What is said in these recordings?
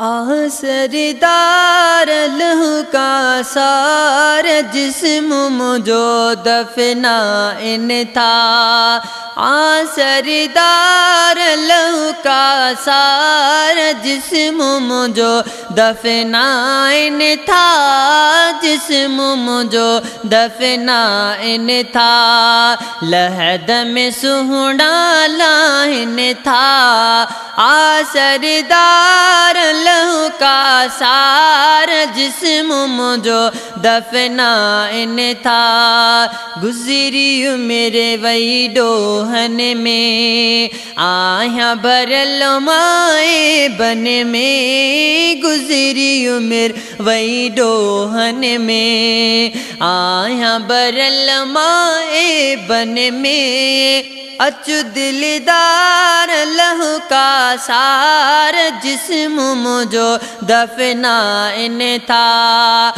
सरदार लहू का सार जिस्म मुझो दफना इन था। सरदार लहू का सार जिस्म मुझो दफना इन था। जिस्म मुझो दफना इन था। लहद में सुहना लाइन था। सरदार लहू का सार जिस्म मुझो दफना इन था। गुजरी मेरे वही डोहन में आया भरल माए बन में। गुजरी मेरे वही डोहन में आया भरल माए बन में। अचु दिलदार लहू का सार जिस्म मुझो दफना इन था।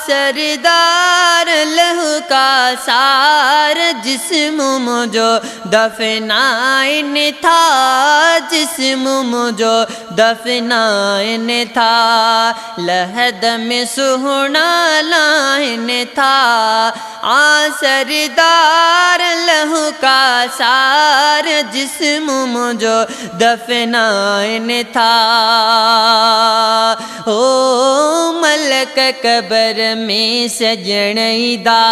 सरदार लहू का सार जिस्म मुझो दफना इन था। जिस्म मुझो दफना इन था। लहद में सुहना लाइन था। सरदार लहू का सार जिस्म मुझो दफना इन था। ओ मलक कबर में सजणईदा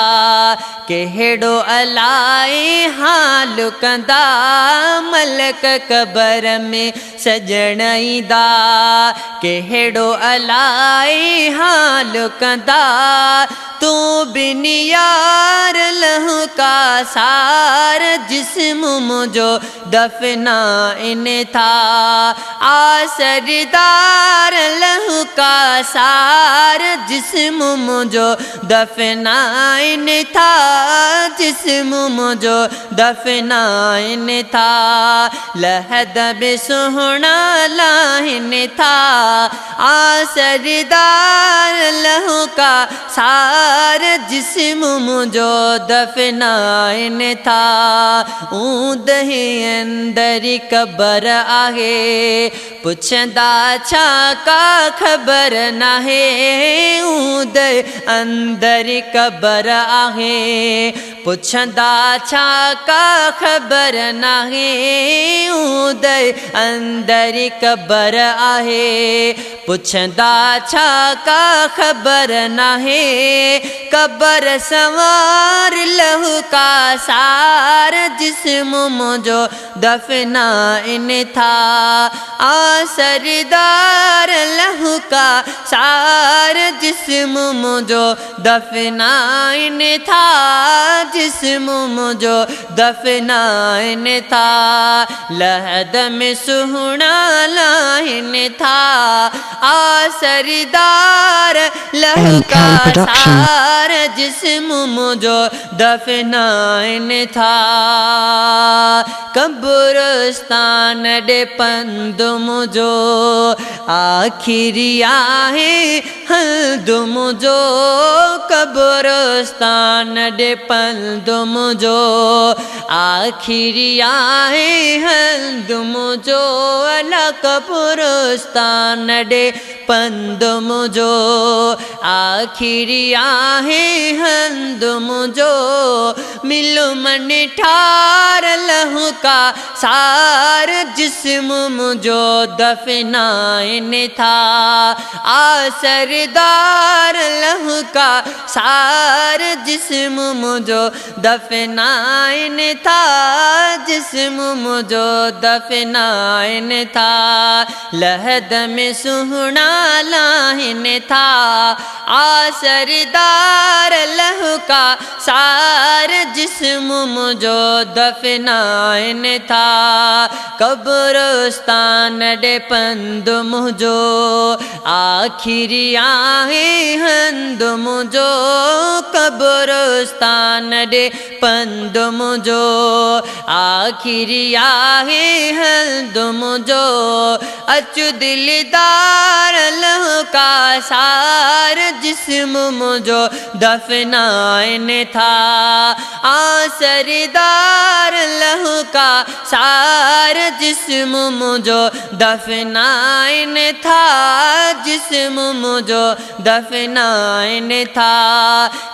केड़ो अलाए हाल कंदा। मलक कबर में सजणईदा केड़ो अलाए हाल कंदा। तू बिन यार लहू का सार जिस्म मुझो दफना इन था। सरदार लहू का सार जिस्म मुझो दफना इन था। जिस्म मुझो दफना इन था। लहद में सुहना लाइन था। सरदार लहू का सार जिस्म मुझो दफना इन था। ऊंदहि अंदर कबर आहे पुछंदा छा का खबर नाहे। ऊंद अंदर कबर आहे पुछंदा छा का खबर नाहे। ऊंद अंदर कबर आहे पुछंदा छा का खबर नाहे। कबर सवार लहू का सार जिस्म मुझो दफना इन था। सरदार लहू का सार जिस्म मुझो दफना इन था। जिस्म मुझो दफना इन था। लहद में सुहना लाइन था। सरदार लहू का सार जिस्म मुझो दफना इन था। कब्रिस्तान डे पंद मुझो आखिरी आहे हल्द मुझो। कब्रिस्तान डे पंद मुझो आखिरी आहे हल्द मुझो। अला कब्रिस्तान डे पंद मुझो आखिरी आहे हंद मुझो। मिलो मन ठार लहू का सार जिस्म मुझो दफना इन था। सरदार लहू का सार जिस्म मुझो दफना इन था। जिस्म मुझो दफना इन था। लहद में सुहना लाइन था। सरदार लहू का सार जिस्म मुझो दफना इन था। कब्रिस्तान डे पंद मुझो आखिरी आहे हंद मुझो। कब्रिस्तान डे पंद मुझो आखिरी आहे हंद मुझो। अचु दिलदार लहू का सार जिस्म मुझो दफनाइन था। आसरदार लहू का सार जिस्म मुझो दफनाइन था, जिस्म मुझो दफनाइन था।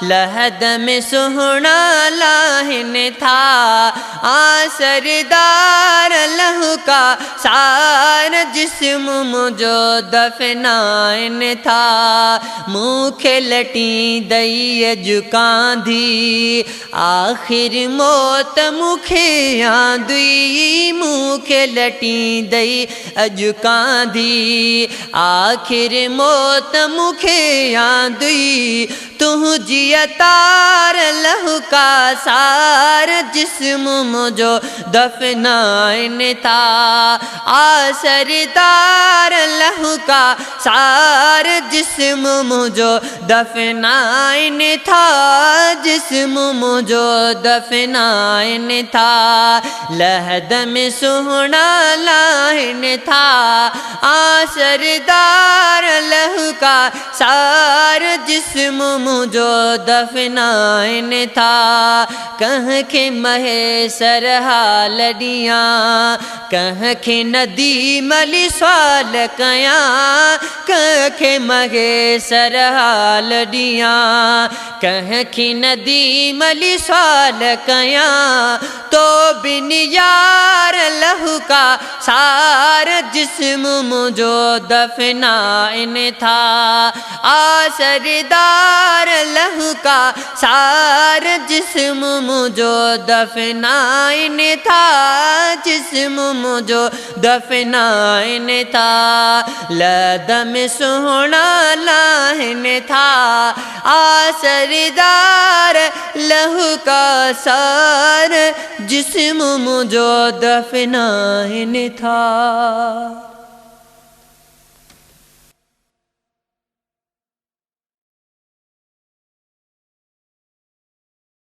लहद में सुहना लाहिन था, आसरदार लहू का सार जिस्म मुझो दफनाइन था। मुखे लटी दई जुकांधी आखिर मौत मुखे आंदी, मुखे लटी दई अजुकांधी आखिर मौत मुखे आंदी। तू जिया तार लहू का सार जिस्म मुझो दफनाइन था। आसरदार लहू का सार जिस्म मुझो दफनाइन था, जिस्म मुझो दफनाइन था। लहद में सुहना लाहिन था, आसरदार लहू का सार जिस्म मुझो दफनाइन था। कह के महेसर हालडियाँ कह के नदी मली स्वाल कया, कह के महेसर हालडियाँ कह के नदी मली स्वाल कया। तो बिन यार लहू का सार जिस्म मुझो दफनाइन था। आसरदार लहू का सार जिस्म मुझो दफनाइन था, जिस्म मुझो दफनाइन था। लदम सुहना लाहिन था, आसरदार लहू का सार जिस्म मुझो दफनाइन था।